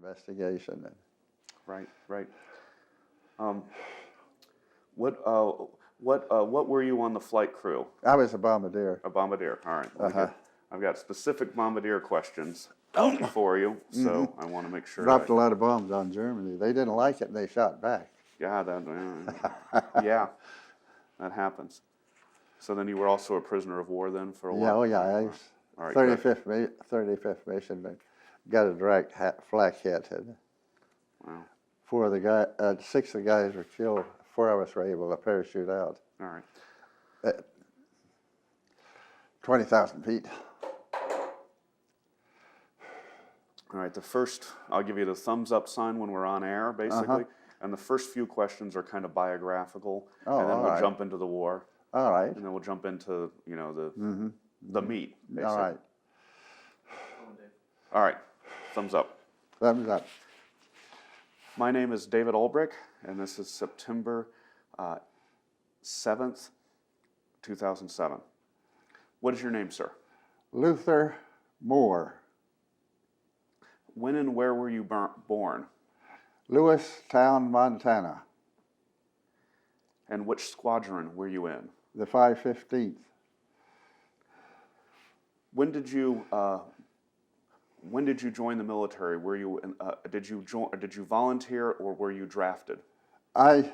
investigation. Right, right. Um, what were you on the flight crew? I was a bombardier. A bombardier. All right. I've got specific bombardier questions for you, so I want to make sure. Dropped a lot of bombs on Germany. They didn't like it, and they shot back. Yeah, yeah, that happens. So then you were also a prisoner of war then for a while? Yeah, I was All right, 35th mission. Got a direct flak hit. And wow. 6 of the guys were killed. 4 of us were able to parachute out. All right. At 20,000 feet. All right, I'll give you the thumbs up sign when we're on air, basically. And the first few questions are kind of biographical, and then we'll jump into the war. All right. And then we'll jump into, the meat, basically. All right. All right, thumbs up. Thumbs up. My name is David Ulbrich, and this is September 7th, 2007. What is your name, sir? Luther Moore. When and where were you born? Lewistown, Montana. And which squadron were you in? The 515th. When did you join the military? Were you did you volunteer or were you drafted? I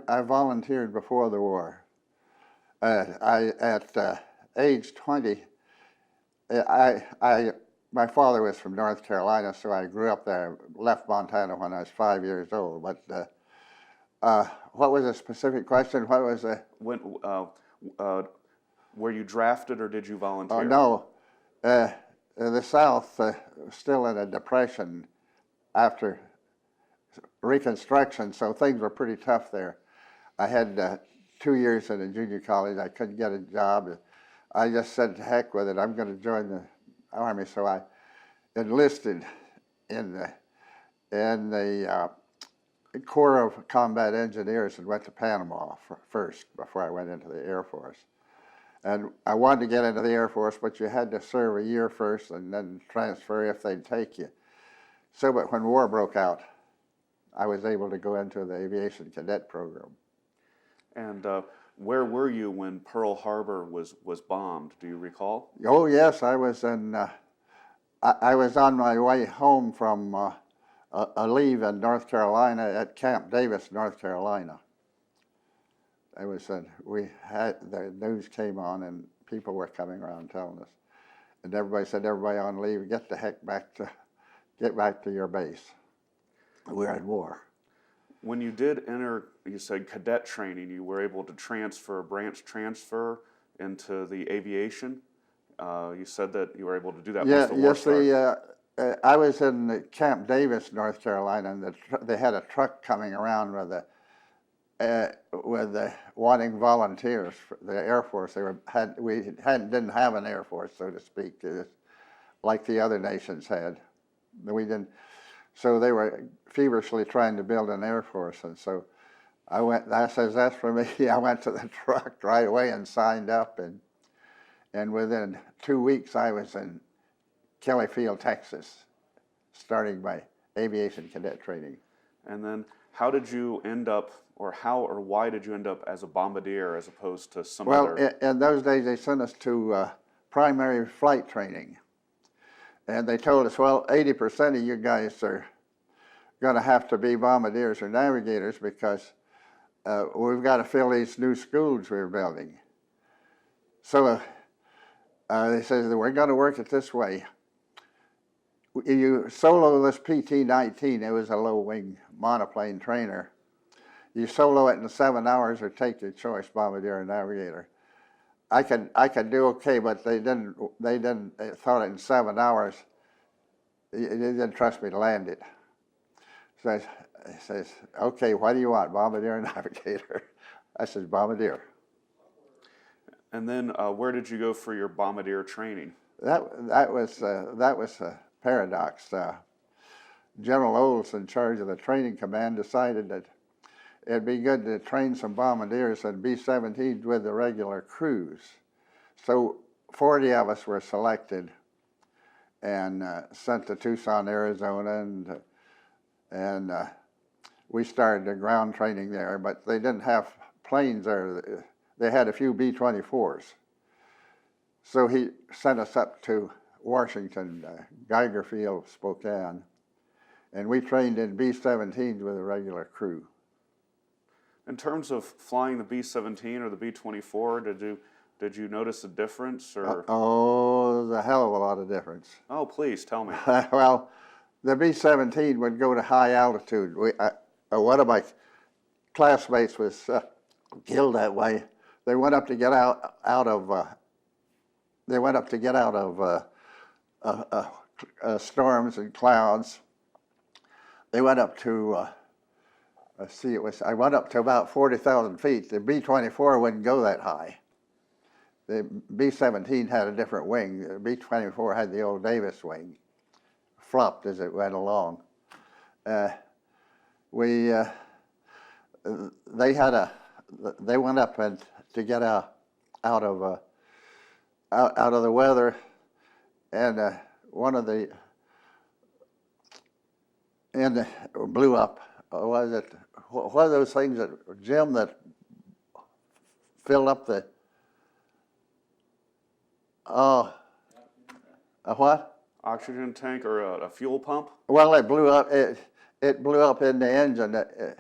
volunteered before the war. At age 20, my father was from North Carolina, so I grew up there. Left Montana when I was 5 years old. But what was the specific question? What was the were you drafted or did you volunteer? Oh no, the South was still in a depression after Reconstruction, so things were pretty tough there. I had 2 years in a junior college. I couldn't get a job. I just said, to heck with it, I'm going to join the Army. So I enlisted in the Corps of Combat Engineers and went to Panama first before I went into the Air Force. And I wanted to get into the Air Force, but you had to serve a year first and then transfer if they'd take you. So, but when war broke out, I was able to go into the aviation cadet program. And where were you when Pearl Harbor was bombed? Do you recall? Oh yes, I was in. I was on my way home from a leave in North Carolina at Camp Davis, North Carolina. I was we had the news came on and people were coming around telling us, and everybody said, "Everybody on leave, get back to your base. We're at war." When you did enter, you said cadet training, you were able to branch transfer into the aviation. You said that you were able to do that once the war started. I was in Camp Davis, North Carolina, and they had a truck coming around with the wanting volunteers for the Air Force. We didn't have an Air Force, so to speak, like the other nations had. We didn't. So they were feverishly trying to build an Air Force, and so I says, that's for me. I went to the truck right away and signed up, and within 2 weeks I was in Kelly Field, Texas, starting my aviation cadet training. And then how did you end up, or why did you end up as a bombardier as opposed to some other? Well, in those days they sent us to primary flight training. And they told us, well, 80% of you guys are going to have to be bombardiers or navigators because we've got to fill these new schools we're building. So they said, we're going to work it this way. You solo this PT-19, it was a low-wing monoplane trainer. You solo it in 7 hours or take your choice, bombardier or navigator. I could do okay, but they thought in 7 hours, they didn't trust me to land it. So I says, okay, what do you want, bombardier or navigator? I says, bombardier. And then where did you go for your bombardier training? That was a paradox. General Olds, in charge of the training command, decided that it'd be good to train some bombardiers and B-17s with the regular crews. So 40 of us were selected and sent to Tucson, Arizona, and and we started the ground training there, but they didn't have planes there. They had a few B-24s. So he sent us up to Washington, Geiger Field, Spokane, and we trained in B-17s with a regular crew. In terms of flying the B-17 or the B-24, did you notice a difference or? Oh, there's a hell of a lot of difference. Oh, please tell me. Well, the B-17 would go to high altitude. One of my classmates was killed that way. They went up to get out of storms and clouds. They went up to I went up to about 40,000 feet. The B-24 wouldn't go that high. The B-17 had a different wing. The B-24 had the old Davis wing, flopped as it went along. They went up to get out of the weather, and one of the blew up. What are those things that Jim that filled up the a what? Oxygen tank or a fuel pump? Well, it blew up. It blew up in the engine. It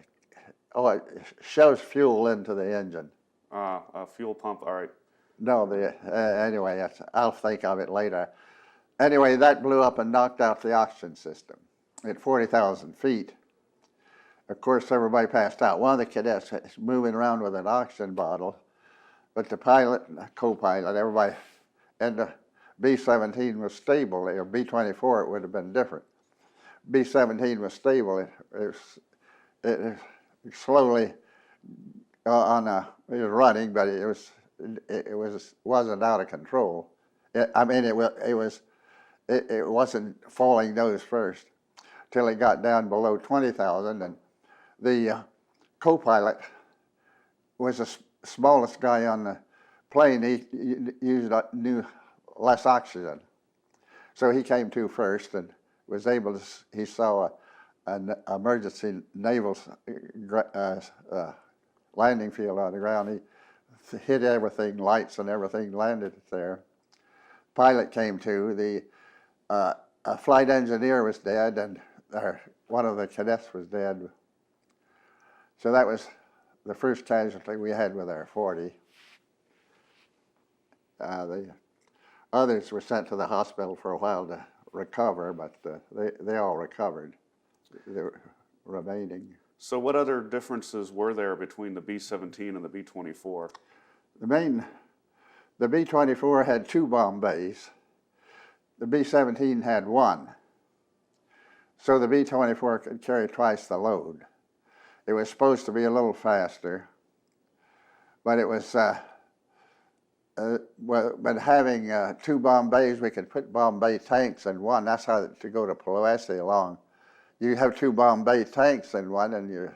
shoves fuel into the engine. A fuel pump. All right. No, anyway, I'll think of it later. Anyway, that blew up and knocked out the oxygen system at 40,000 feet. Of course, everybody passed out. One of the cadets was moving around with an oxygen bottle, but the pilot, co-pilot, everybody, and the B-17 was stable. The B-24, it would have been different. B-17 was stable. It slowly it was running, but it wasn't out of control. It wasn't falling nose first till it got down below 20,000, and the co-pilot was the smallest guy on the plane. He knew less oxygen, so he came to first and was able to. He saw an emergency naval landing field on the ground. He hit everything, lights and everything, landed there. Pilot came to. A flight engineer was dead, and one of the cadets was dead. So that was the first casualty we had with our 40. The others were sent to the hospital for a while to recover, but they all recovered, the remaining. So what other differences were there between the B-17 and the B-24? The B-24 had 2 bomb bays. The B-17 had 1. So the B-24 could carry twice the load. It was supposed to be a little faster, but it was, but having 2 bomb bays, we could put bomb bay tanks in one. That's how to go to Pulaski along. You have 2 bomb bay tanks in one, and you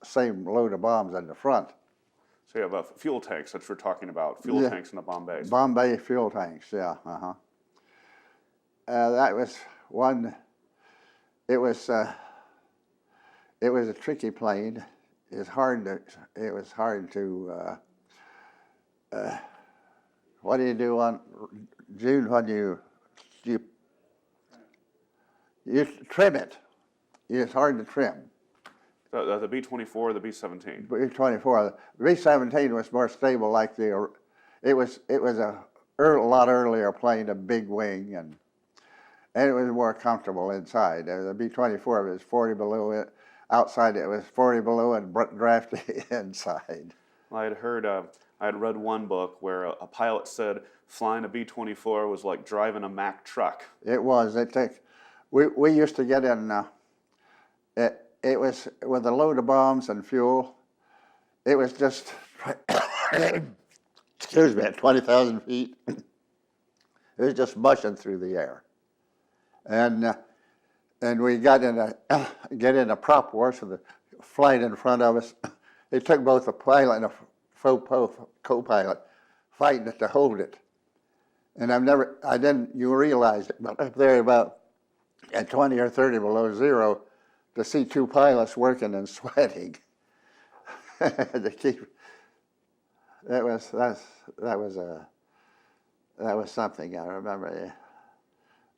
same load of bombs in the front. So you have fuel tanks that we're talking about, fuel tanks in the bomb bays. Bomb bay fuel tanks, yeah, that was one. It was a tricky plane. It was hard to. What do you do on June when you trim it? It's hard to trim. The B-24 or the B-17? B-24. The B-17 was more stable. It was a lot earlier plane, a big wing, and it was more comfortable inside. The B-24 was 40 below it. Outside it was 40 below and drafty inside. I had read one book where a pilot said flying a B-24 was like driving a Mack truck. It was. We used to get in. It was with a load of bombs and fuel. It was just, excuse me, at 20,000 feet. It was just mushing through the air, and we got in a prop war, so the flight in front of us. It took both a pilot and a co-pilot fighting it to hold it, and you realize it, but up there about at 20 or 30 below zero, to see two pilots working and sweating. To keep that was something. I remember.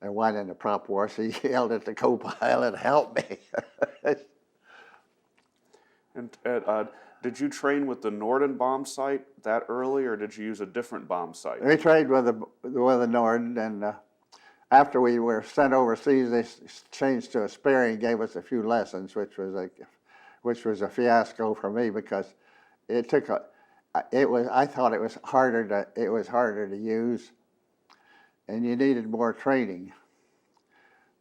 And one in the prop wash, he yelled at the co-pilot, "Help me!" And did you train with the Norden bomb sight that early, or did you use a different bomb sight? We trained with the Norden, and after we were sent overseas, they changed to a Sperry and gave us a few lessons, which was a fiasco for me because it took I thought it was harder to use, and you needed more training.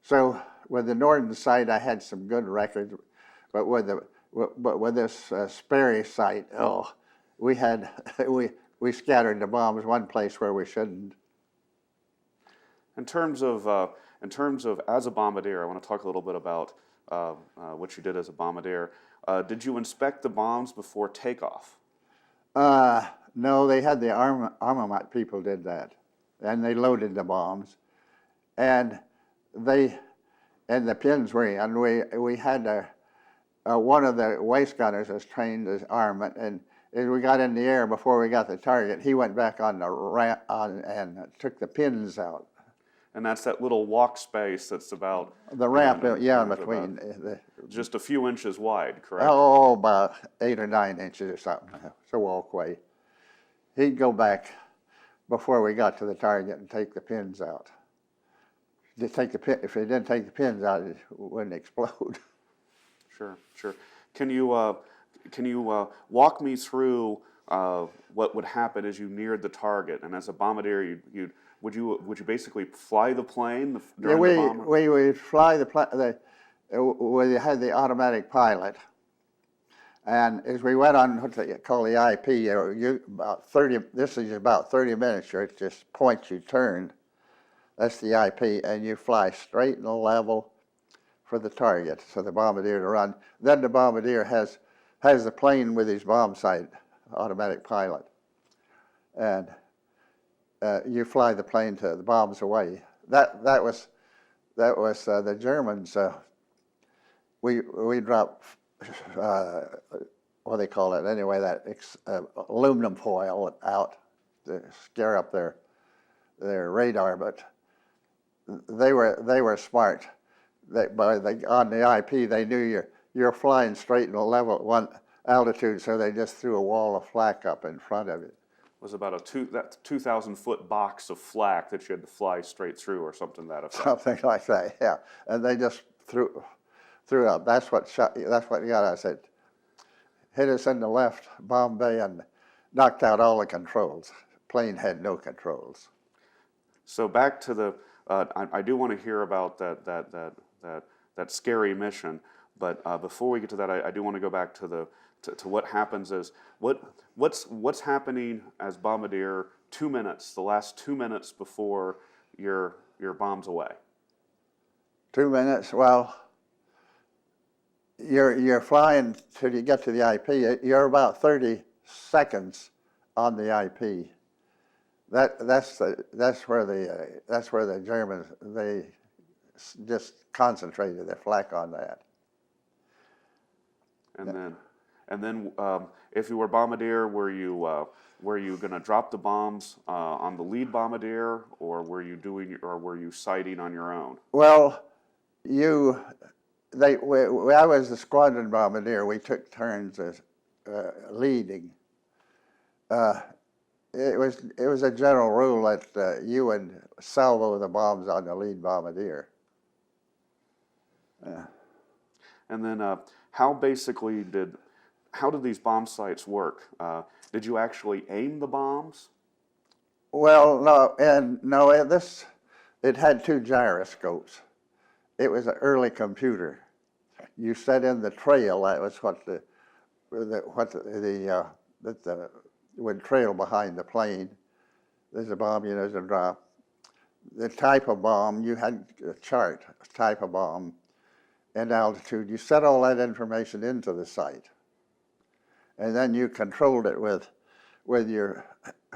So with the Norden sight, I had some good records, but with this Sperry sight, we scattered the bombs one place where we shouldn't. In terms of as a bombardier, I want to talk a little bit about what you did as a bombardier. Did you inspect the bombs before takeoff? No, they had the armament people did that, and they loaded the bombs, and the pins were in. And we had one of the waist gunners was trained as armament, and as we got in the air before we got the target, he went back on the ramp and took the pins out. And that's that little walk space that's about the ramp, in between. Just a few inches wide, correct? Oh, about 8 or 9 inches or something. It's a walkway. He'd go back before we got to the target and take the pins out. If he didn't take the pins out, it wouldn't explode. Sure. Can you walk me through what would happen as you neared the target? And as a bombardier, would you basically fly the plane during the bomb? We would fly the plane. We had the automatic pilot, and as we went on what they call the IP, this is about 30 minutes. It's just points you turn. That's the IP, and you fly straight and level for the target, so the bombardier to run. Then the bombardier has the plane with his bomb sight, automatic pilot, and you fly the plane to the bombs away. That was the Germans. We dropped what they call it anyway, that aluminum foil out to scare up their radar, but they were smart. On the IP, they knew you're flying straight and level at one altitude, so they just threw a wall of flak up in front of it. It was about that 2,000-foot box of flak that you had to fly straight through, or something that effect. Something like that, yeah. And they just threw it up. That's what got us. It hit us in the left bomb bay and knocked out all the controls. Plane had no controls. So back to the. I do want to hear about that scary mission, but before we get to that, I do want to go back to what happens is what's happening as bombardier the last 2 minutes before your bomb's away. 2 minutes. Well, you're flying till you get to the IP. You're about 30 seconds on the IP. That's where the Germans, they just concentrated their flak on that. And then if you were bombardier, were you going to drop the bombs on the lead bombardier, or were you sighting on your own? Well, I was the squadron bombardier. We took turns as leading. It was a general rule that you would salvo the bombs on the lead bombardier. And then how did these bomb sights work? Did you actually aim the bombs? Well, no. It had 2 gyroscopes. It was an early computer. You set in the trail. That was what would trail behind the plane. There's a bomb, there's a drop. The type of bomb, you had a chart, type of bomb, and altitude. You set all that information into the sight. And then you controlled it with your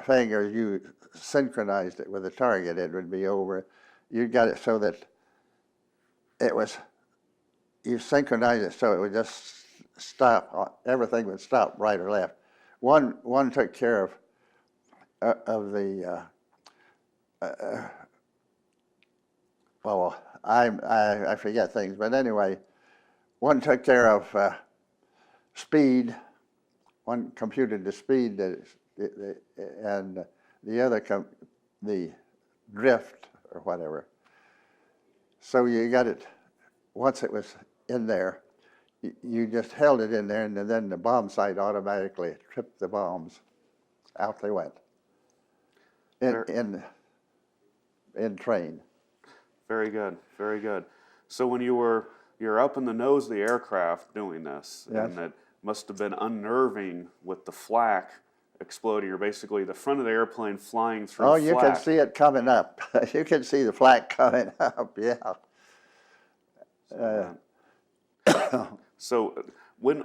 fingers. You synchronized it with the target. It would be over. You got it so that you synchronize it so it would just stop. Everything would stop right or left. One took care of the. Well, I forget things, but anyway, one took care of speed. One computed the speed and the other the drift or whatever. So you got it, once it was in there, you just held it in there, and then the bomb sight automatically tripped the bombs. Out they went. In train. Very good, very good. So when you're up in the nose of the aircraft doing this, yes. and it must have been unnerving with the flak exploding, or basically the front of the airplane flying through Oh, you flak. can see it coming up. You can see the flak coming up, yeah. So when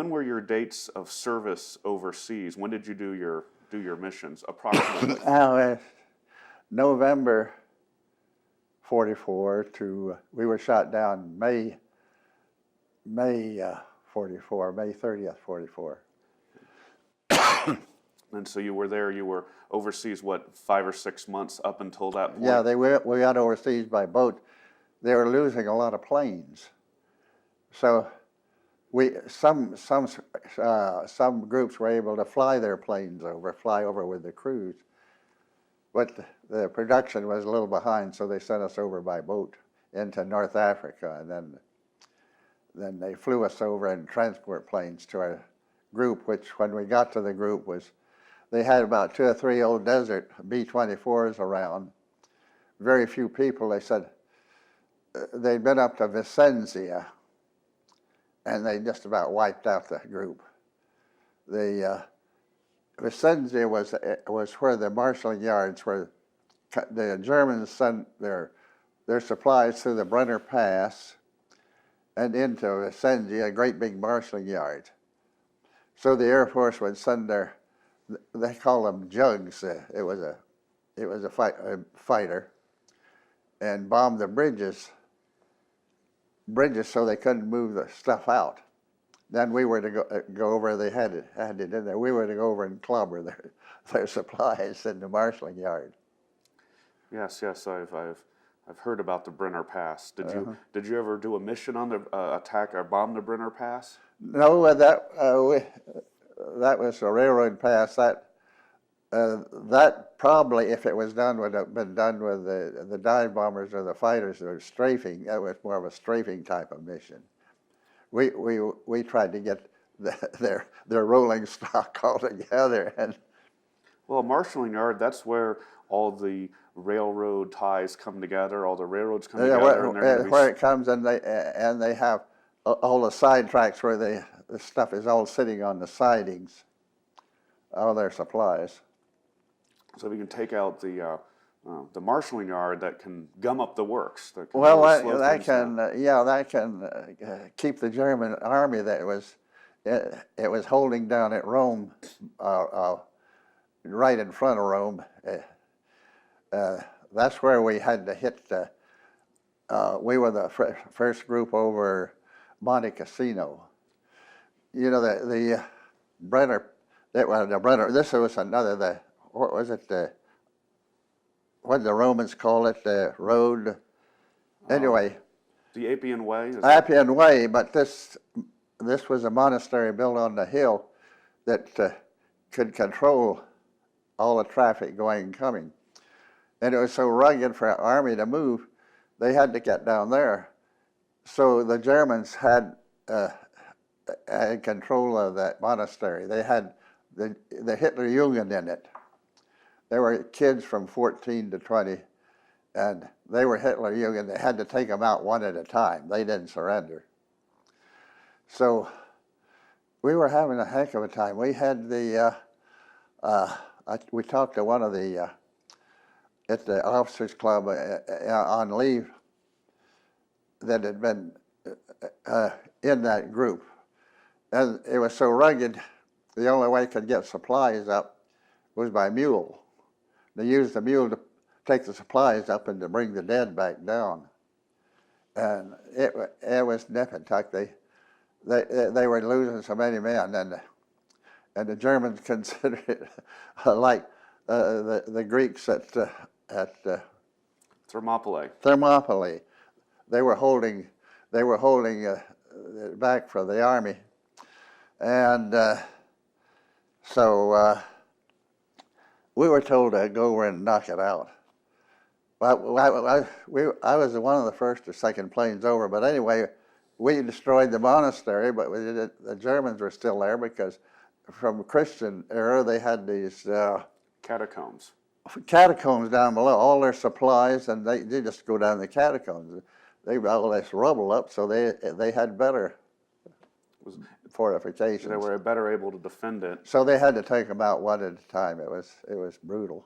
were your dates of service overseas? When did you do your missions approximately? November 44 to we were shot down May 44, May 30th 44. And so you were there. You were overseas, what, 5 or 6 months up until that point? Yeah, we got overseas by boat. They were losing a lot of planes, so some groups were able to fly their planes over, fly over with the crews, but the production was a little behind, so they sent us over by boat into North Africa, and then they flew us over in transport planes to our group, which when we got to the group they had about 2 or 3 old desert B-24s around, very few people. They said they'd been up to Vicenza, and they just about wiped out the group. The Vicenza was where the marshalling yards, where the Germans sent their supplies through the Brenner Pass and into Vicenza, a great big marshalling yard. So the Air Force would send they call them jugs. It was a fighter, and bomb the bridges so they couldn't move the stuff out. Then we were to go over. They had it in there. We were to go over and clobber their supplies in the marshalling yard. Yes, I've heard about the Brenner Pass. Did you ever do a mission on the attack or bomb the Brenner Pass? No, that was a railroad pass. That probably, if it was done, would have been done with the dive bombers or the fighters that were strafing. That was more of a strafing type of mission. We tried to get their rolling stock all together. And well, marshalling yard, that's where all the railroad ties come together. All the railroads come together. Where it comes, and they have all the side tracks where the stuff is all sitting on the sidings, all their supplies. So we can take out the marshalling yard that can gum up the works. That can Well, really that can keep the German army that it was holding down at Rome, right in front of Rome. That's where we had to hit. We were the first group over Monte Cassino. You know, the Brenner. The Brenner. This was another. What was it? What did the Romans call it? The road. Anyway. The Appian Way. Appian Way, but this was a monastery built on the hill that could control all the traffic going and coming, and it was so rugged for an army to move, they had to get down there. So the Germans had control of that monastery. They had the Hitlerjugend in it. There were kids from 14 to 20, and they were Hitlerjugend. They had to take them out one at a time. They didn't surrender. So we were having a heck of a time. We had we talked to one of the at the officers' club on leave that had been in that group, and it was so rugged. The only way they could get supplies up was by mule. They used the mule to take the supplies up and to bring the dead back down. and it was nip and tuck. They were losing so many men, and the Germans considered it like the Greeks at Thermopylae. Thermopylae. They were holding it back for the army, and so we were told to go over and knock it out. Well, I was one of the first or second planes over, but anyway, we destroyed the monastery, but the Germans were still there because from Christian era they had these Catacombs. catacombs down below, all their supplies, and they just go down the catacombs. They got all this rubble up, so they had better fortifications. They were better able to defend it. So they had to take them out one at a time. It was brutal.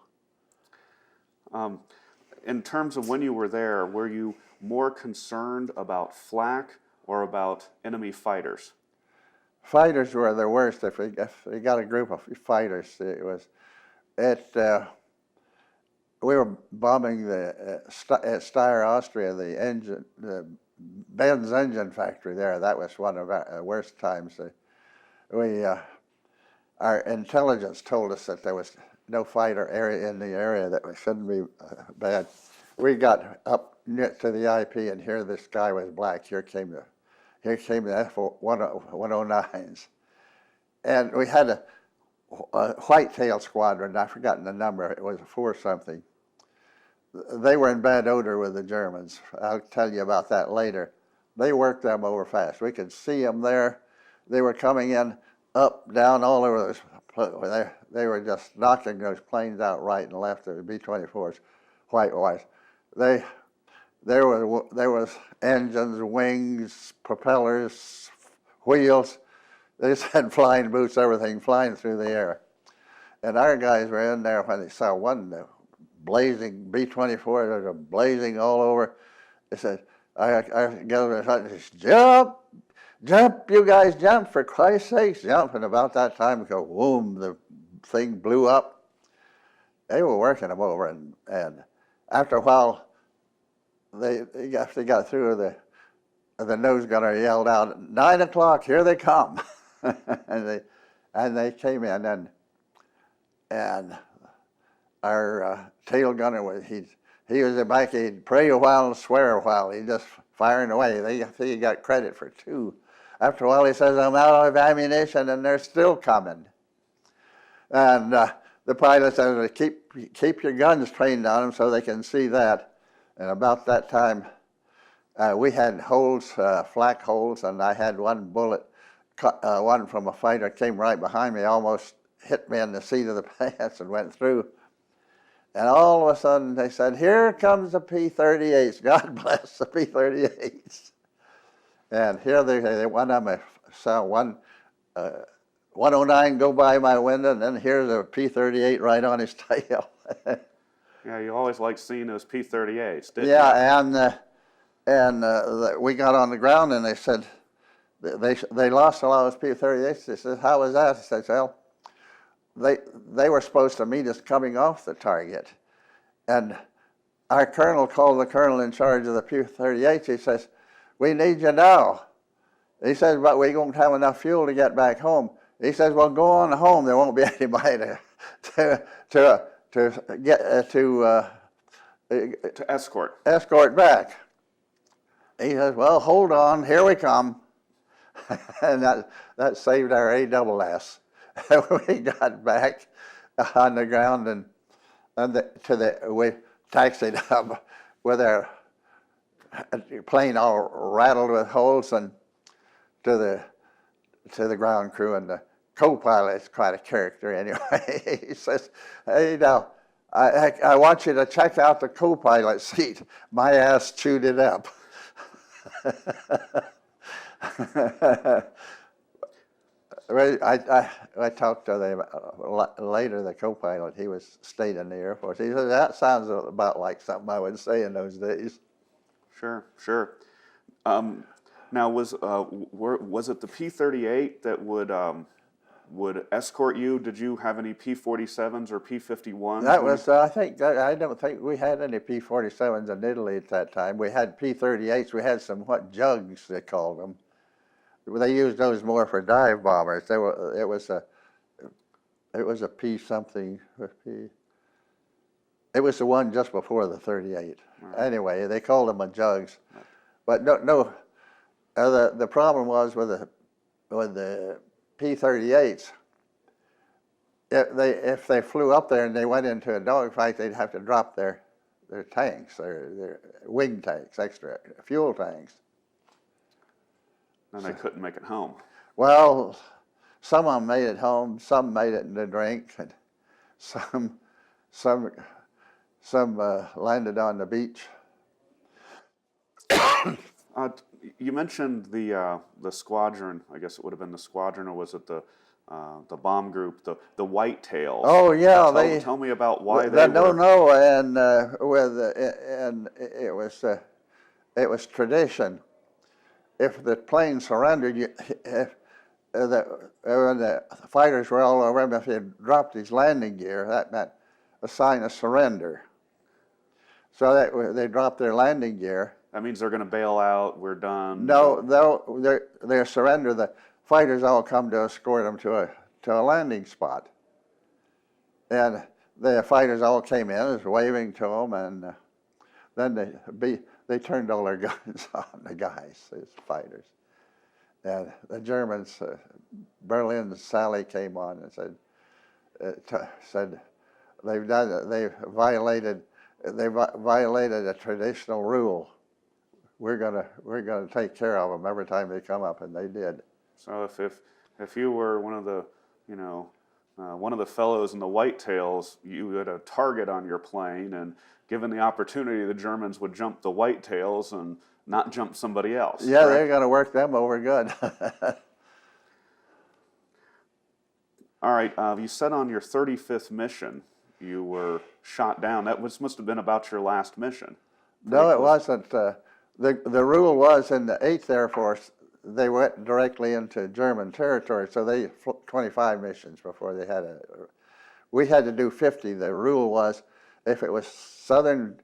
In terms of when you were there, were you more concerned about flak or about enemy fighters? Fighters were the worst. If we got a group of fighters, we were bombing at Steyr, Austria, the Benz engine factory there. That was one of our worst times. Our intelligence told us that there was no fighter area in the area that shouldn't be bad. We got up to the IP, and here this guy was black. Here came the F-109s, and we had a whitetail squadron. I've forgotten the number. It was 4 something. They were in bad odor with the Germans. I'll tell you about that later. They worked them over fast. We could see them there. They were coming in, up, down, all over those. They were just knocking those planes out right and left. The B-24s, white. There was engines, wings, propellers, wheels. They just had flying boots, everything flying through the air. And our guys were in there when they saw one blazing B-24, they were blazing all over. They said, I jump, you guys jump, for Christ's sakes, jump. And about that time, go, boom, the thing blew up. They were working them over, and after a while, they got through, the nose gunner yelled out, 9 o'clock, here they come. and they came in, and our tail gunner he was back. He'd pray a while and swear a while. He just firing away. He got credit for 2. After a while, he says, "I'm out of ammunition," and they're still coming. And the pilot says, "Keep your guns trained on them so they can see that." And about that time, we had holes, flak holes, and I had one bullet, one from a fighter came right behind me, almost hit me in the seat of the pants and went through. And all of a sudden they said, "Here comes the P-38s. God bless the P-38s." And here they one of them, I saw one 109 go by my window, and then here's a P-38 right on his tail. Yeah, you always liked seeing those P-38s, didn't you? Yeah, and we got on the ground, and they said they lost a lot of those P-38s. They said, "How was that?" I said, "Well, they were supposed to meet us coming off the target, and our colonel called the colonel in charge of the P-38s. He says, 'We need you now.' He says, 'But we won't have enough fuel to get back home.' He says, 'Well, go on home. There won't be anybody to escort back.' He says, 'Well, hold on. Here we come.' And that saved our ASS. We got back on the ground, and we taxied up with our plane all rattled with holes, and to the ground crew, and the co-pilot's quite a character anyway. He says, "Hey, now, I want you to check out the co-pilot seat. My ass chewed it up." I talked to them later, the co-pilot. He stayed in the Air Force. He said, "That sounds about like something I would say in those days." Sure. Now, was it the P-38 that would would escort you. Did you have any P-47s or P-51s? That was, I don't think we had any P-47s in Italy at that time. We had P-38s. We had some, jugs, they called them. They used those more for dive bombers. It was a P something. It was the one just before the 38. Right. Anyway, they called them jugs. Right. But no. The problem was with the P-38s. If they flew up there and they went into a dogfight, they'd have to drop their tanks, their wing tanks, extra fuel tanks. And they couldn't make it home. Well, some of them made it home, some made it in the drink, and some landed on the beach. You mentioned the squadron. I guess it would have been the squadron, or was it the bomb group, the Whitetails? Oh yeah, tell me about why they were. No, and it was tradition. If the plane surrendered, when the fighters were all over him, if he dropped his landing gear, that meant a sign of surrender. So they dropped their landing gear. That means they're going to bail out. We're done. No, they surrender. The fighters all come to escort them to a landing spot, and the fighters all came in, was waving to them, and then they turned all their guns on the guys, these fighters, and the Germans, Berlin Sally came on and said they've violated a traditional rule. We're gonna take care of them every time they come up, and they did. So if you were one of the fellows in the Whitetails, you had a target on your plane, and given the opportunity, the Germans would jump the Whitetails and not jump somebody else. Yeah, correct? They're gonna work them over good. All right. You said on your 35th mission you were shot down. That must have been about your last mission. No, it wasn't. The rule was in the 8th Air Force, they went directly into German territory, so they 25 missions before they had we had to do 50. The rule was if it's southern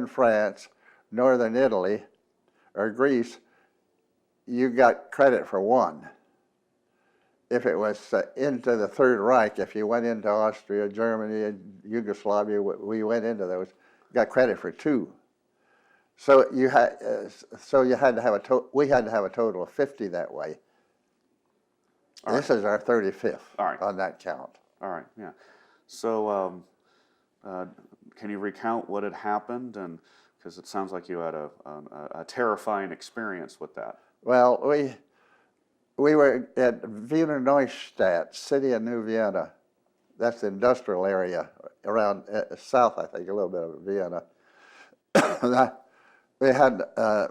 France, northern Italy, or Greece, you got credit for 1. If it was into the Third Reich, if you went into Austria, Germany, and Yugoslavia, we went into those, got credit for 2. So you had to have we had to have a total of 50 that way. This is our 35th on that count. All right, yeah. So can you recount what had happened? And because it sounds like you had a terrifying experience with that. Well, we were at Wiener Neustadt, city of New Vienna. That's the industrial area around south, I think, a little bit of Vienna. We had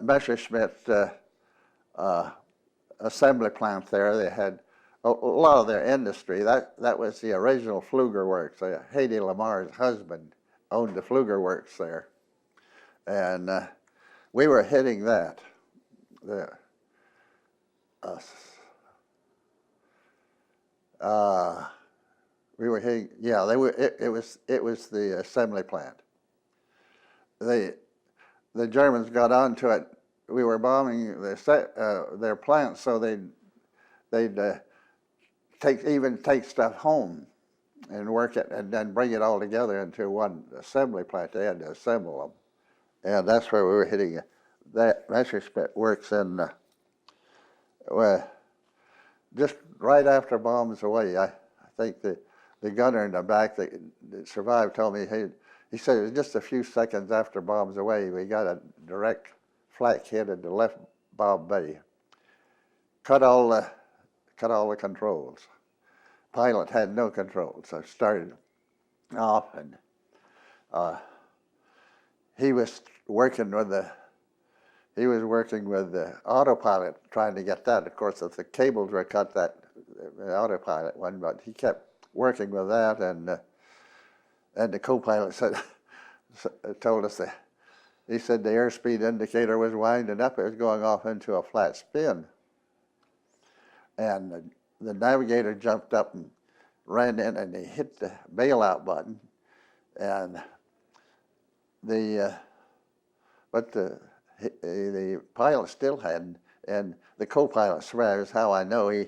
Messerschmitt assembly plant there. They had a lot of their industry. That was the original Pfluger Works. Hedy Lamar's husband owned the Pfluger Works there. And we were hitting that. We were hitting, yeah, it was the assembly plant. The Germans got onto it. We were bombing their plants, so they'd take stuff home and work it, and then bring it all together into one assembly plant. They had to assemble them, and that's where we were hitting it. That Messerschmitt works in just right after bombs away. I think the gunner in the back that survived told me, he said it was just a few seconds after bombs away, we got a direct flak hit at the left bow bay. Cut all the controls. Pilot had no controls, so started off, and he was working with the autopilot, trying to get that. Of course, if the cables were cut, the autopilot one, but he kept working with that, and the co-pilot told us that he said the airspeed indicator was winding up. It was going off into a flat spin, and the navigator jumped up and ran in, and he hit the bailout button, and but the pilot still hadn't, and the co-pilot swears how I know. He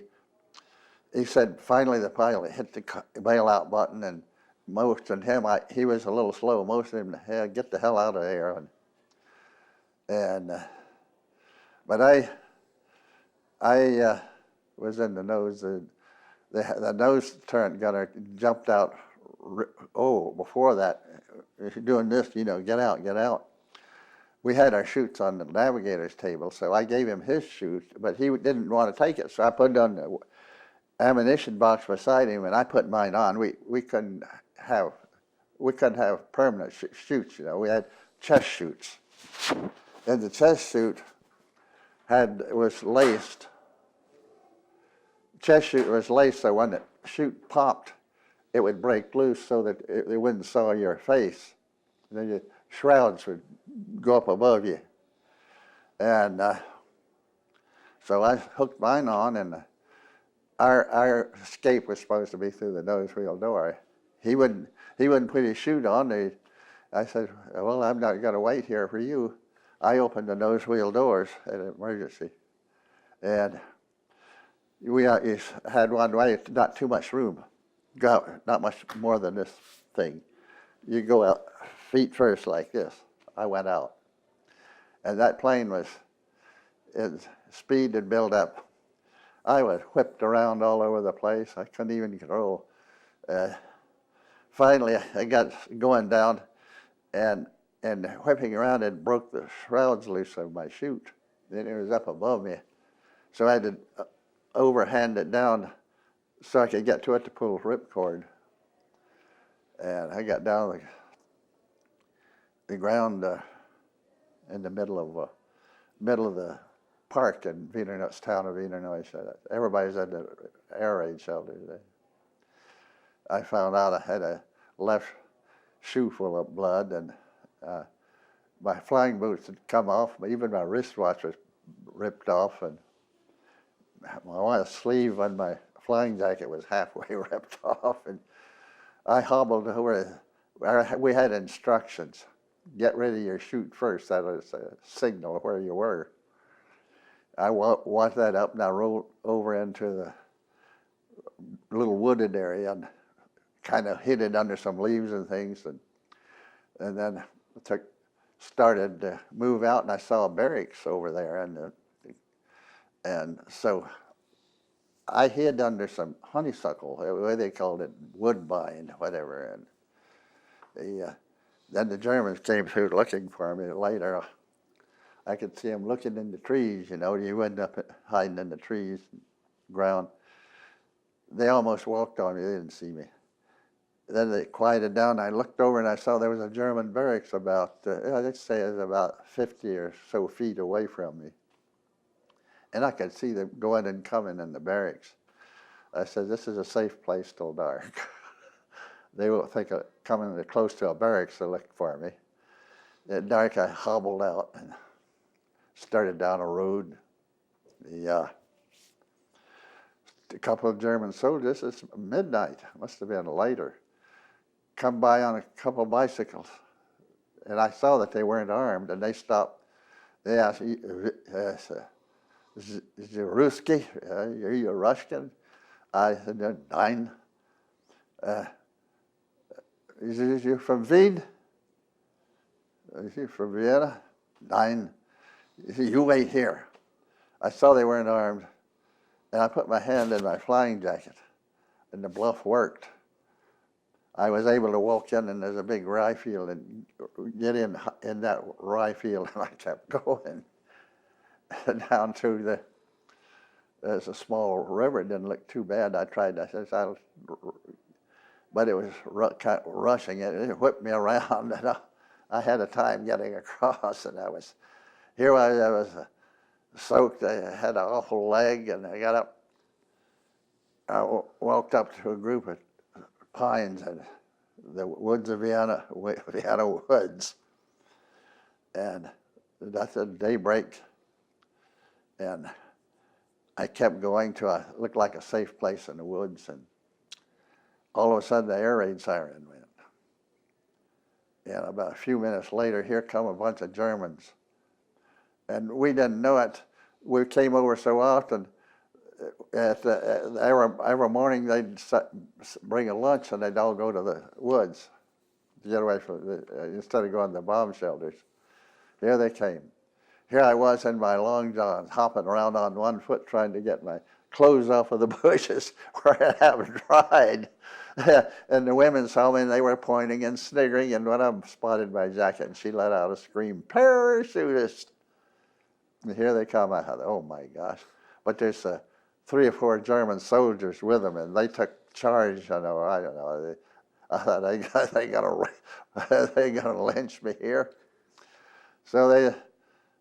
said finally the pilot hit the bailout button and motioned him. He was a little slow, motioned him to hey, get the hell out of there. But I was in the nose. The nose turret gunner jumped out. Before that, if you're doing this, get out, get out. We had our chutes on the navigator's table, so I gave him his chute, but he didn't want to take it, so I put it on the ammunition box beside him, and I put mine on. We couldn't have permanent chutes, We had chest chutes, and the chest chute was laced. Chest chute was laced, so when the chute popped, it would break loose so that it wouldn't saw your face. And then your shrouds would go up above you. And so I hooked mine on, and our escape was supposed to be through the nose wheel door. He wouldn't put his chute on. I said, well, I'm not going to wait here for you. I opened the nose wheel doors at an emergency. And we had one way, not too much room. Not much more than this thing. You go out feet first like this. I went out. And that plane its speed had built up. I was whipped around all over the place. I couldn't even control. Finally, I got going down, and whipping around, it broke the shrouds loose of my chute. Then it was up above me. So I had to overhand it down so I could get to it to pull ripcord. And I got down the ground in the middle of the park in Wiener, town of Wiener Neustadt. Everybody's at the air raid shelter today. I found out I had a left shoe full of blood, and my flying boots had come off. Even my wristwatch was ripped off, and my sleeve on my flying jacket was halfway ripped off. And I hobbled over. We had instructions: get rid of your chute first. That was a signal of where you were. I washed that up, and I rolled over into the little wooded area and kind of hid it under some leaves and things, and then started to move out, and I saw a barracks over there, and so I hid under some honeysuckle, the way they called it, woodbine, whatever, and then the Germans came through looking for me later. I could see them looking in the trees, you end up hiding in the trees, ground. They almost walked on me, they didn't see me. Then they quieted down. I looked over and I saw there was a German barracks about, let's say it was about 50 or so feet away from me. And I could see them going and coming in the barracks. I said, this is a safe place till dark. They won't think of coming close to a barracks to look for me. At dark, I hobbled out and started down a road. A couple of German soldiers, it's midnight, must have been later, come by on a couple of bicycles. And I saw that they weren't armed, and they stopped. They asked, is you Ruski? Are you a Russian? I said, nein. Is you from Wien? Is you from Vienna? Nein. He said, you wait here. I saw they weren't armed, and I put my hand in my flying jacket, and the bluff worked. I was able to walk in, and there's a big rye field, and get in that rye field, and I kept going down through there's a small river. It didn't look too bad. I said, but it was kind of rushing it. It whipped me around, and I had a time getting across, and I was soaked. I had an awful leg, and I got up. I walked up to a group of pines in the woods of Vienna woods, and that's at daybreak. And I kept going to a looked like a safe place in the woods, and all of a sudden the air raid siren went. And about a few minutes later, here come a bunch of Germans. And we didn't know it. We came over so often. Every morning they'd bring a lunch and they'd all go to the woods to get away from instead of going to the bomb shelters. Here they came. Here I was in my long johns, hopping around on one foot trying to get my clothes off of the bushes where it hadn't dried. And the women saw me and they were pointing and sniggering, and one of them spotted my jacket and she let out a scream, "Parachutist!" And here they come. I thought, oh my gosh. But there's 3 or 4 German soldiers with them, and they took charge. I don't know. I thought they gonna lynch me here. So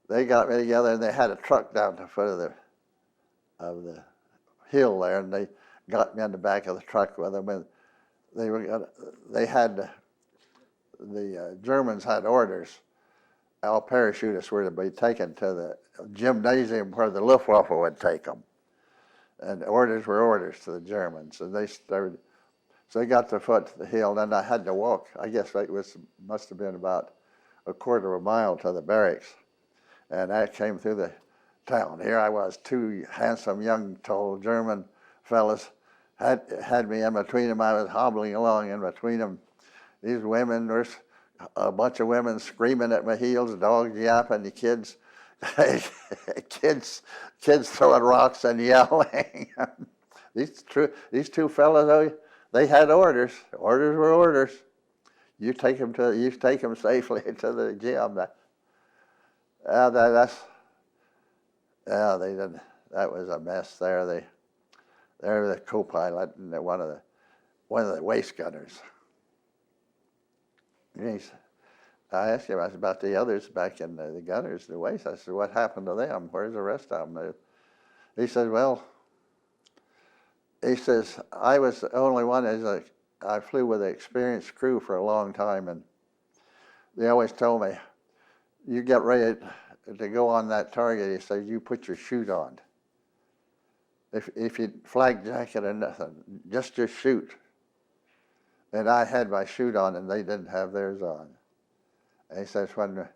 they got me together, and they had a truck down the foot of the hill there, and they got me on the back of the truck with them. And the Germans had orders. All parachutists were to be taken to the gymnasium where the Luftwaffe would take them. And orders were orders to the Germans. And so they got their foot to the hill, and I had to walk. I guess it must have been about a quarter of a mile to the barracks. And I came through the town. Here I was, 2 handsome, young, tall German fellas had me in between them. I was hobbling along in between them. These women, there's a bunch of women screaming at my heels, dogs yapping, the kids throwing rocks and yelling. These 2 fellas, they had orders. Orders were orders. You take them safely to the gym. They didn't. That was a mess there. They were the co-pilot and one of the waist gunners. I asked him about the others back in the gunners, the waist. I said, "What happened to them? Where's the rest of them?" He said, "Well," he says, "I was the only one. I flew with an experienced crew for a long time, and they always told me, you get ready to go on that target," he says, "you put your chute on. If you flak jacket or nothing, just shoot." And I had my chute on, and they didn't have theirs on. And he says, when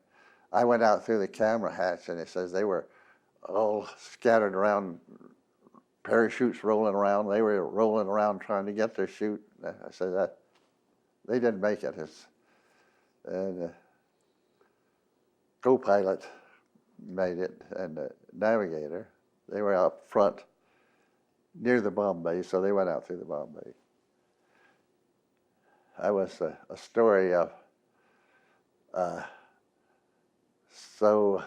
I went out through the camera hatch, and he says they were all scattered around, parachutes rolling around. They were rolling around trying to get their chute. I said that they didn't make it. And the co-pilot made it, and the navigator. They were up front near the bomb bay, so they went out through the bomb bay. That was a story of, so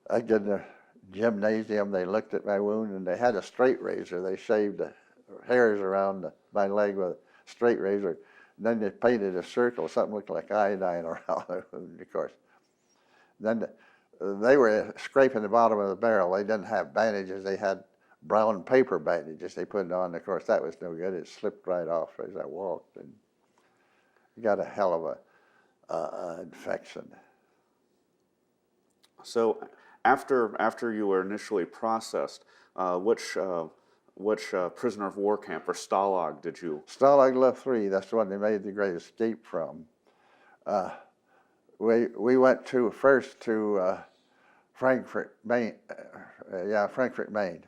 I get in the gymnasium, they looked at my wound, and they had a straight razor. They shaved the hairs around my leg with a straight razor. And then they painted a circle, something looked like iodine around the wound, of course. Then they were scraping the bottom of the barrel. They didn't have bandages. They had brown paper bandages. They put it on. Of course, that was no good. It slipped right off as I walked, and got a hell of a infection. So, after you were initially processed, which prisoner of war camp or Stalag did you? Stalag Luft 3. That's the one they made the Great Escape from. We went first to Frankfurt, Maine. Frankfurt, Maine.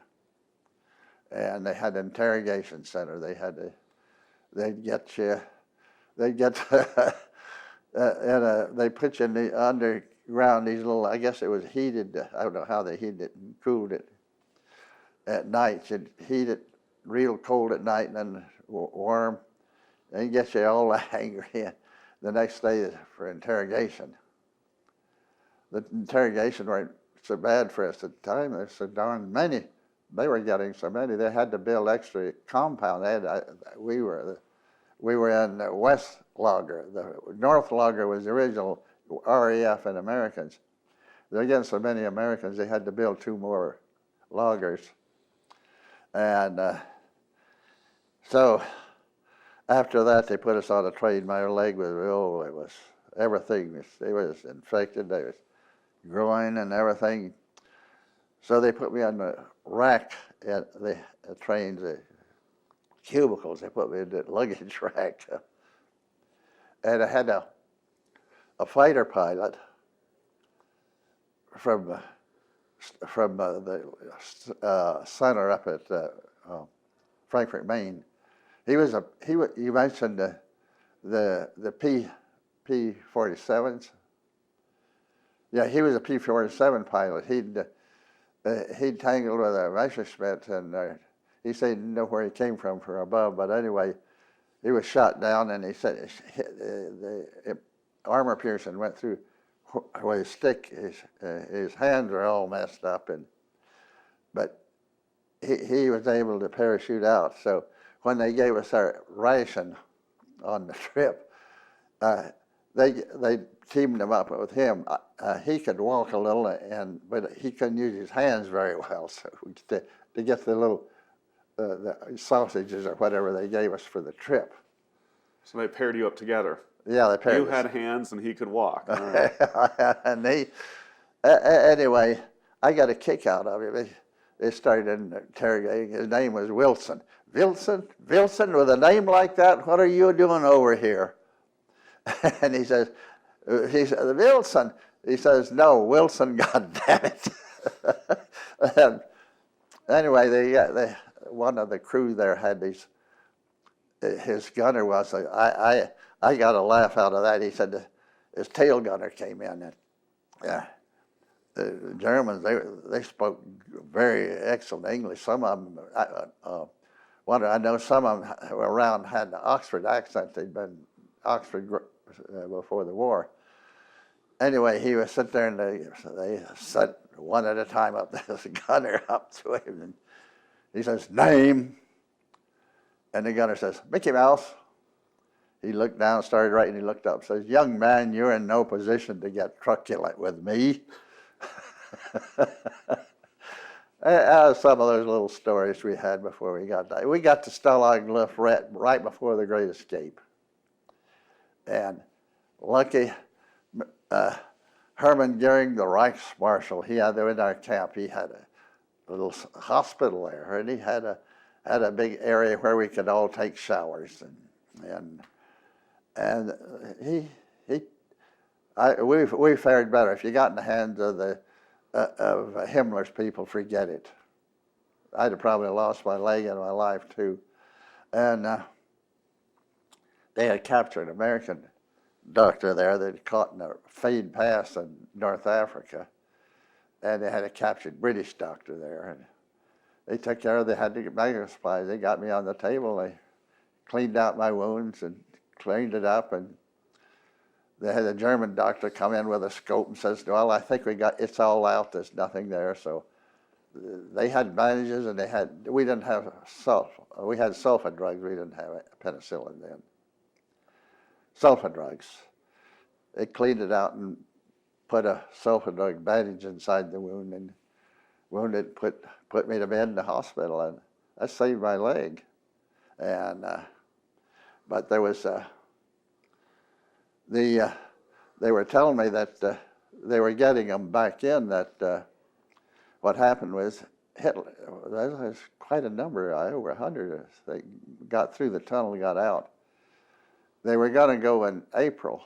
And they had an interrogation center. They'd get you, they put you in the underground, these little, I guess it was heated, I don't know how they heated it and cooled it. At night, you'd heat it real cold at night and then warm, and get you all angry the next day for interrogation. The interrogation weren't so bad for us at the time. There's so darn many. They were getting so many. They had to build extra compound. We were in the West Lager. The North Lager was the original RAF and Americans. They're getting so many Americans, they had to build 2 more lagers. And so after that, they put us on a train. My leg was, it was everything. It was infected. It was growing and everything. So they put me on the rack at the trains, the cubicles. They put me in the luggage rack. And I had a fighter pilot from the center up at Frankfort, Maine. You mentioned the P-47s. Yeah, he was a P-47 pilot. He'd tangled with a Messerschmitt, and he said he didn't know where he came from above. But anyway, he was shot down, and he said the armor piercing went through where his stick. His hands are all messed up, but he was able to parachute out. So when they gave us our ration on the trip, they teamed him up with him. He could walk a little, but he couldn't use his hands very well. So to get the little the sausages or whatever they gave us for the trip. So they paired you up together. Yeah, they paired us. You had hands and he could walk. All right. And anyway, I got a kick out of him. They started interrogating. His name was Wilson. Wilson, with a name like that, what are you doing over here? And he says, Wilson. He says, no, Wilson, God damn it. And anyway, one of the crew there had these, his gunner was, I got a laugh out of that. He said his tail gunner came in, and the Germans, they spoke very excellent English. Some of them, I know some of them around had the Oxford accent. They'd been Oxford before the war. Anyway, he was sitting there, and they set one at a time up this gunner up to him, and he says, name. And the gunner says, Mickey Mouse. He looked down, started writing, he looked up, says, young man, you're in no position to get truculent with me. Some of those little stories we had before we got there. We got to Stalag Luft right before the Great Escape. And lucky, Hermann Goering, the Reichsmarshal, he had there in our camp, he had a little hospital there, and he had a big area where we could all take showers, and we fared better. If you got in the hands of Himmler's people, forget it. I'd have probably lost my leg and my life too. And they had captured an American doctor there that had caught in a Fade Pass in North Africa, and they had a captured British doctor there. And they took care of. They had to get medical supplies. They got me on the table. They cleaned out my wounds and cleaned it up, and they had a German doctor come in with a scope and says, well, I think it's all out, there's nothing there. So they had bandages, and we didn't have we had sulfa drugs, we didn't have penicillin then. Sulfa drugs. They cleaned it out and put a sulfa drug bandage inside the wound, and wounded, put me to bed in the hospital, and that saved my leg. And but there was they were telling me that they were getting them back in. That what happened was Hitler. There was quite a number, over 100. They got through the tunnel and got out. They were going to go in April,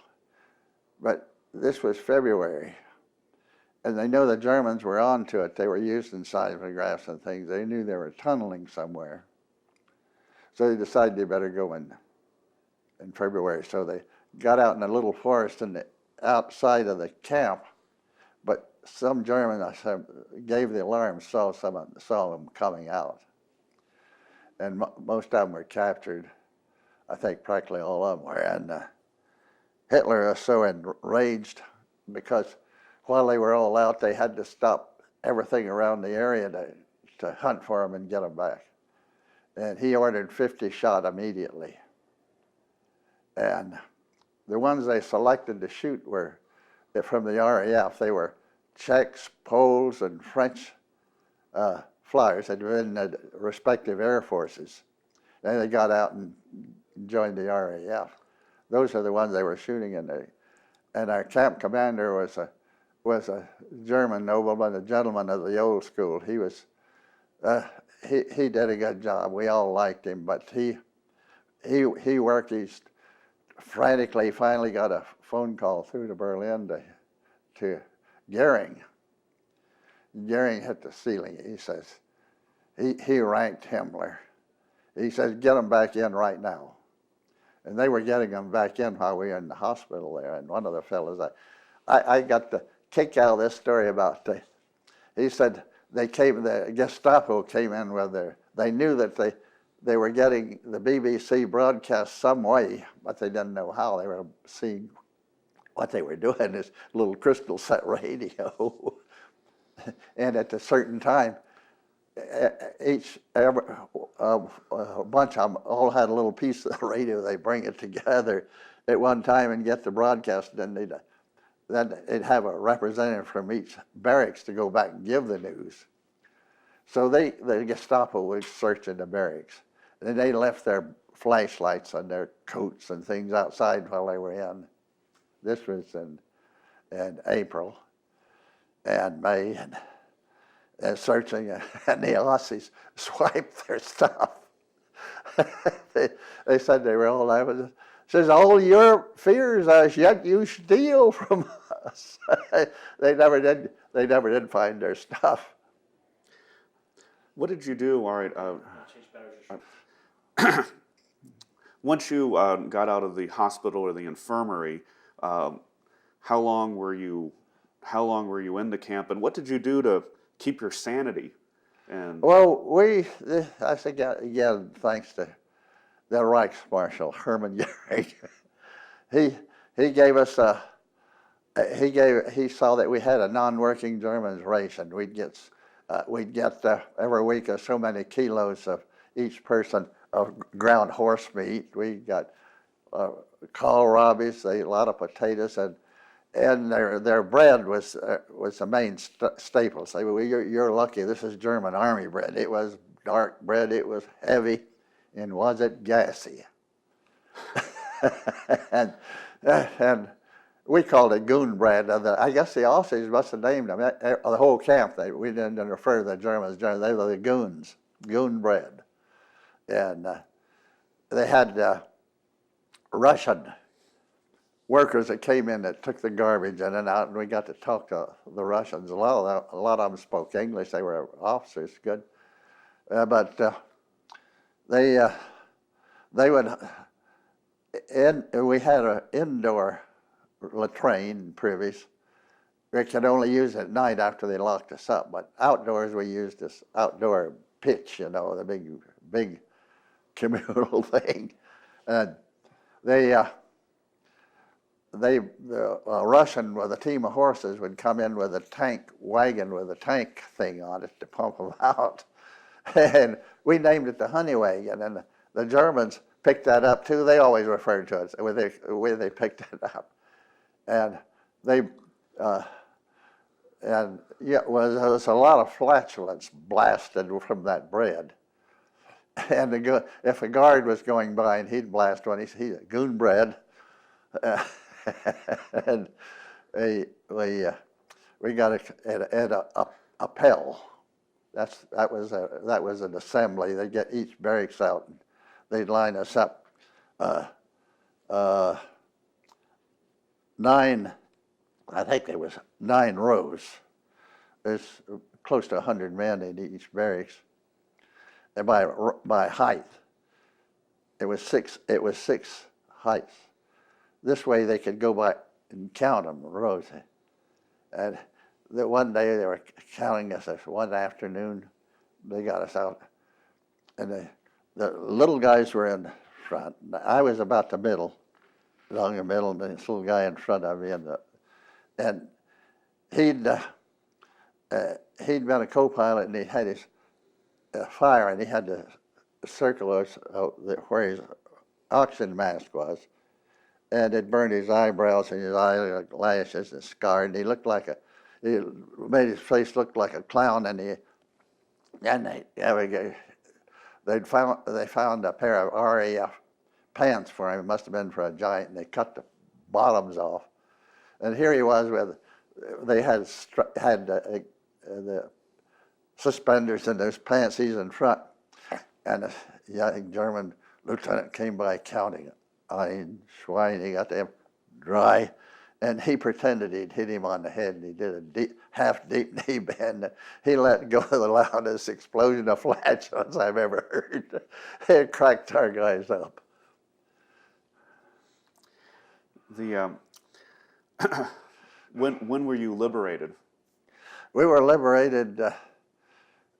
but this was February. And they know the Germans were on to it. They were using seismographs and things. They knew they were tunneling somewhere. So they decided they better go in February. So they got out in a little forest outside of the camp. But some Germans gave the alarm, saw them coming out. And most of them were captured. I think practically all of them were. And Hitler was so enraged because while they were all out, they had to stop everything around the area to hunt for them and get them back. And he ordered 50 shot immediately. And the ones they selected to shoot were from the RAF. They were Czechs, Poles, and French flyers that were in the respective air forces. And they got out and joined the RAF. Those are the ones they were shooting in. And our camp commander was was a German nobleman, a gentleman of the old school. He was, he did a good job. We all liked him, but he worked. He's frantically finally got a phone call through to Berlin to Goering. Goering hit the ceiling. He says, he ranked Himmler. He says, get him back in right now. And they were getting him back in while we were in the hospital there. And one of the fellows, I got the kick out of this story about, he said the Gestapo came in with they knew that they were getting the BBC broadcast some way, but they didn't know how. They were seeing what they were doing, this little crystal set radio. And at a certain time, a bunch of them all had a little piece of the radio. They bring it together at one time and get the broadcast, and then they'd have a representative from each barracks to go back and give the news. So the Gestapo was searching the barracks, and they left their flashlights on their coats and things outside while they were in. This was in April and May, and searching, and the Aussies swiped their stuff. they said they were all laughing. Says, all your fears as yet you steal from us. They never did find their stuff. What did you do? All right. Once you got out of the hospital or the infirmary, how long were you in the camp, and what did you do to keep your sanity? And well, I think again, thanks to the Reichsmarshal Hermann Goering, he gave us he saw that we had a non-working German's ration. We'd get every week so many kilos of each person of ground horse meat. We got kohlrabi, a lot of potatoes, and their bread was the main staple. Say, well, you're lucky. This is German army bread. It was dark bread. It was heavy, and was it gassy? and we called it goon bread. I guess the Aussies must have named them. The whole camp. We didn't refer to the Germans. They were the goons. Goon bread, and they had Russian workers that came in that took the garbage in and out, and we got to talk to the Russians. A lot of them spoke English. They were officers, good, but they would. We had an indoor latrine, privies. We could only use it at night after they locked us up. But outdoors, we used this outdoor pitch, the big communal thing, and the Russian with a team of horses would come in with a tank wagon with a tank thing on it to pump them out. And we named it the honey wagon, and the Germans picked that up too. They always referred to it the way they picked it up. And there was a lot of flatulence blasted from that bread. And if a guard was going by and he'd blast one, he'd goon bread. And we got a Pell. That was an assembly. They'd get each barracks out, and they'd line us up 9. I think there was 9 rows. There's close to 100 men in each barracks. And by height, it was 6 heights. This way they could go by and count them, rows. And one day they were counting us. One afternoon, they got us out. And the little guys were in front. I was about the middle, along the middle, and this little guy in front of me. And he'd been a co-pilot, and he had his fire, and he had to circle us where his oxygen mask was. And it burned his eyebrows and his eyelashes and scarred. And he looked like he made his face look like a clown. And they found a pair of RAF pants for him. It must have been for a giant. And they cut the bottoms off. And here he was with they had the suspenders and those pantsies in front, and a young German lieutenant came by counting it. Ein, Schwein, he got them dry, and he pretended he'd hit him on the head, and he did a half-deep knee bend. He let go of the loudest explosion of flatulence I've ever heard. It cracked our guys up. The when were you liberated? We were liberated.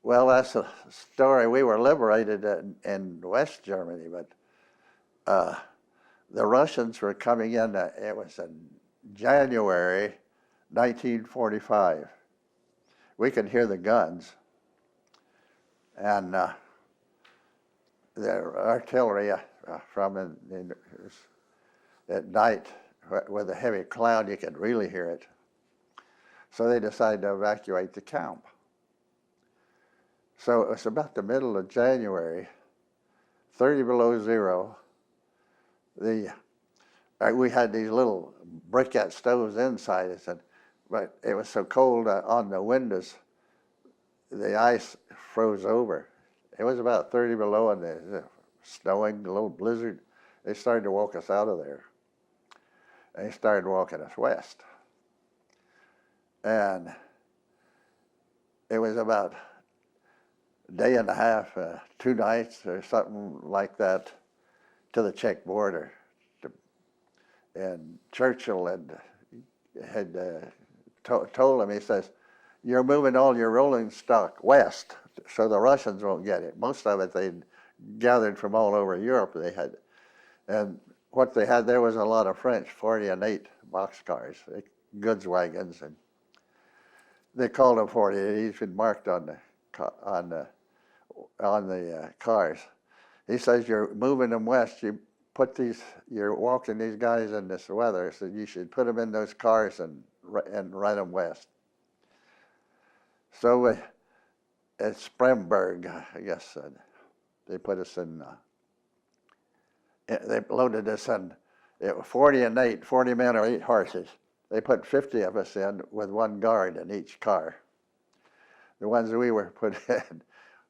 Well, that's a story. We were liberated in West Germany, but the Russians were coming in. It was in January 1945. We could hear the guns, and the artillery from at night with a heavy cloud. You could really hear it. So they decided to evacuate the camp. So it was about the middle of January, 30 below zero. We had these little briquette stoves inside us, but it was so cold on the windows, the ice froze over. It was about 30 below, and it was snowing, a little blizzard. They started to walk us out of there. They started walking us west. And it was about a day and a half, 2 nights or something like that, to the Czech border. And Churchill had told him, he says, "You're moving all your rolling stock west, so the Russians won't get it." Most of it they'd gathered from all over Europe. And what they had there was a lot of French 40 and 8 boxcars, goods wagons, and they called them 40. He's been marked on the cars. He says, "You're moving them west. You're walking these guys in this weather, so you should put them in those cars and ride them west." So at Spremberg, I guess, they put us in. They loaded us in. It was 40 and 8, 40 men or 8 horses. They put 50 of us in with 1 guard in each car. The ones we were put in,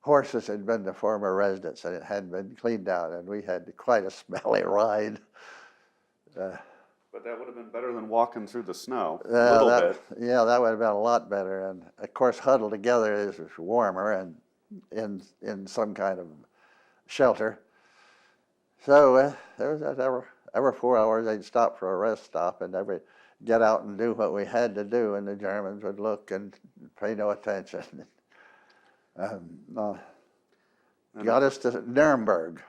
horses had been the former residents, and it hadn't been cleaned out, and we had quite a smelly ride. But that would have been better than walking through the snow, a little bit. Yeah, that would have been a lot better. And of course, huddled together is warmer and in some kind of shelter. So there was every 4 hours they'd stop for a rest stop, and get out and do what we had to do, and the Germans would look and pay no attention. Got us to Nuremberg.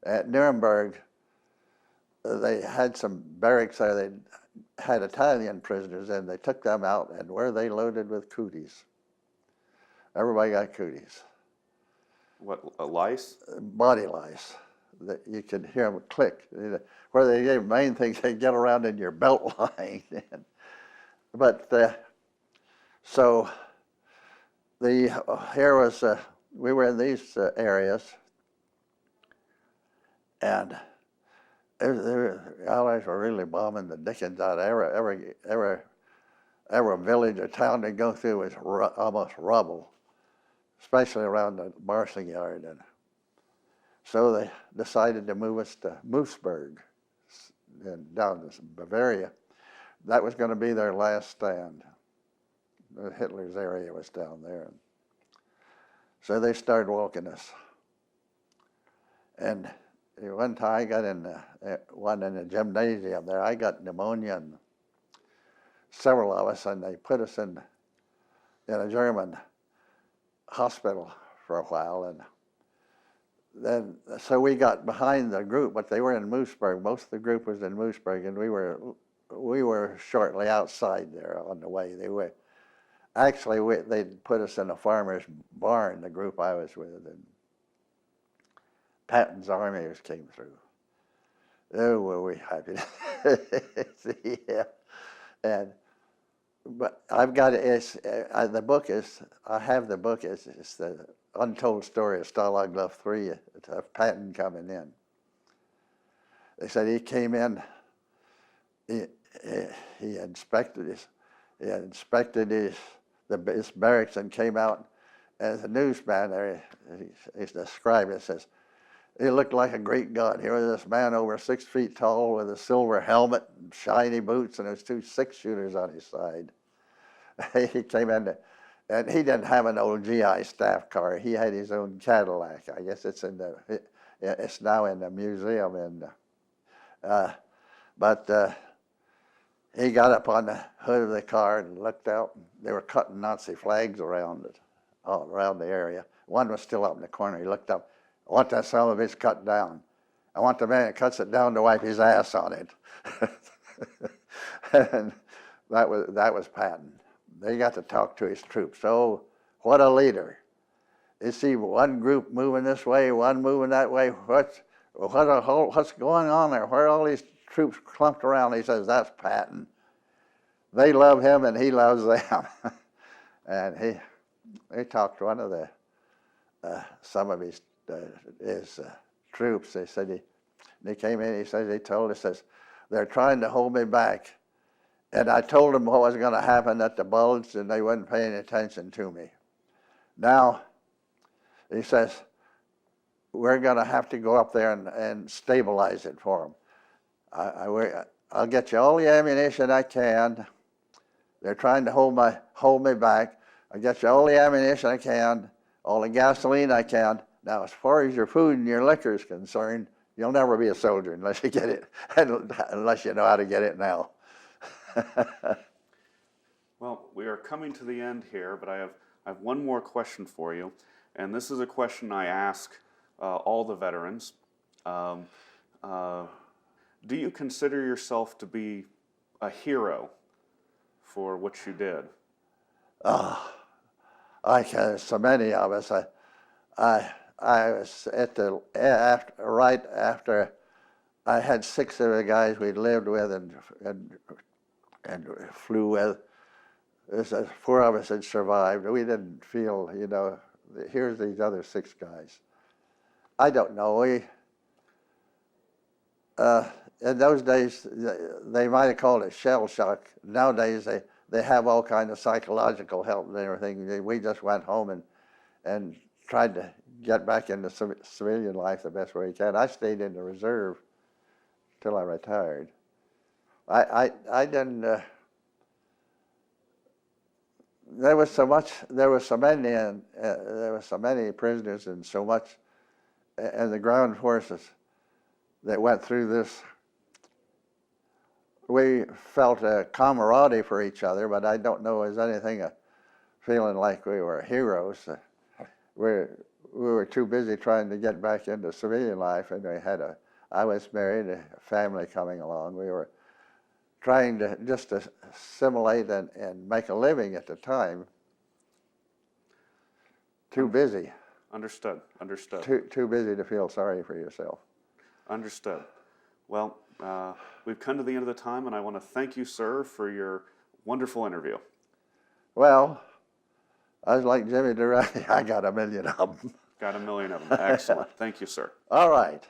At Nuremberg, they had some barracks there. They had Italian prisoners, and they took them out, and where they loaded with cooties. Everybody got cooties. What, lice? Body lice. You could hear them click. Where they gave main things, they get around in your belt line. But so here was we were in these areas, and the Allies were really bombing the dickens out of every village or town they go through was almost rubble, especially around the marshalling yard. And so they decided to move us to Moosburg, and down to Bavaria. That was going to be their last stand. Hitler's area was down there. So they started walking us. And one time I got in the gymnasium there. I got pneumonia, and several of us, and they put us in a German hospital for a while. And then, so we got behind the group, but they were in Moosburg. Most of the group was in Moosburg, and we were shortly outside there on the way. They'd put us in a farmer's barn, the group I was with, and Patton's armies came through. Oh, were we happy to see him. But I've got the book is, I have the book, it's the untold story of Stalag Luft 3 of Patton coming in. They said he came in, he inspected his barracks and came out as a newsman there. He's described it, says, he looked like a Greek god. Here was this man over 6 feet tall with a silver helmet and shiny boots, and there's 2 6-shooters on his side. He came in, and he didn't have an old GI staff car. He had his own Cadillac. I guess it's it's now in the museum. But he got up on the hood of the car and looked out. And they were cutting Nazi flags around it, all around the area. One was still up in the corner. He looked up. I want that son of a bitch cut down. I want the man that cuts it down to wipe his ass on it. And that was Patton. They got to talk to his troops. Oh, what a leader. You see one group moving this way, one moving that way. What's going on there? Where are all these troops clumped around? He says, that's Patton. They love him and he loves them. And he talked to one of some of his troops. They said they came in. He told us, says, they're trying to hold me back, and I told them what was going to happen at the Bulge, and they wasn't paying attention to me. Now, he says, we're going to have to go up there and stabilize it for them. I'll get you all the ammunition I can. They're trying to hold me back. I'll get you all the ammunition I can, all the gasoline I can. Now, as far as your food and your liquor is concerned, you'll never be a soldier unless you get it, unless you know how to get it now. Well, we are coming to the end here, but I have one more question for you, and this is a question I ask all the veterans. Do you consider yourself to be a hero for what you did? So many of us. I was right after I had 6 of the guys we lived with and flew with. There's 4 of us had survived. We didn't feel, here's these other 6 guys. I don't know. In those days, they might have called it shell shock. Nowadays, they have all kinds of psychological help and everything. We just went home and tried to get back into civilian life the best way we can. I stayed in the reserve till I retired. I didn't. There was so many prisoners and so much, and the ground forces that went through this. We felt a camaraderie for each other, but I don't know as anything feeling like we were heroes. We were too busy trying to get back into civilian life, and I was married, a family coming along. We were trying to just assimilate and make a living at the time. Too busy. Understood. Too busy to feel sorry for yourself. Understood. Well, we've come to the end of the time, and I want to thank you, sir, for your wonderful interview. Well, I was like Jimmy Durante. I got 1 million of them. Got 1 million of them. Excellent. Thank you, sir. All right.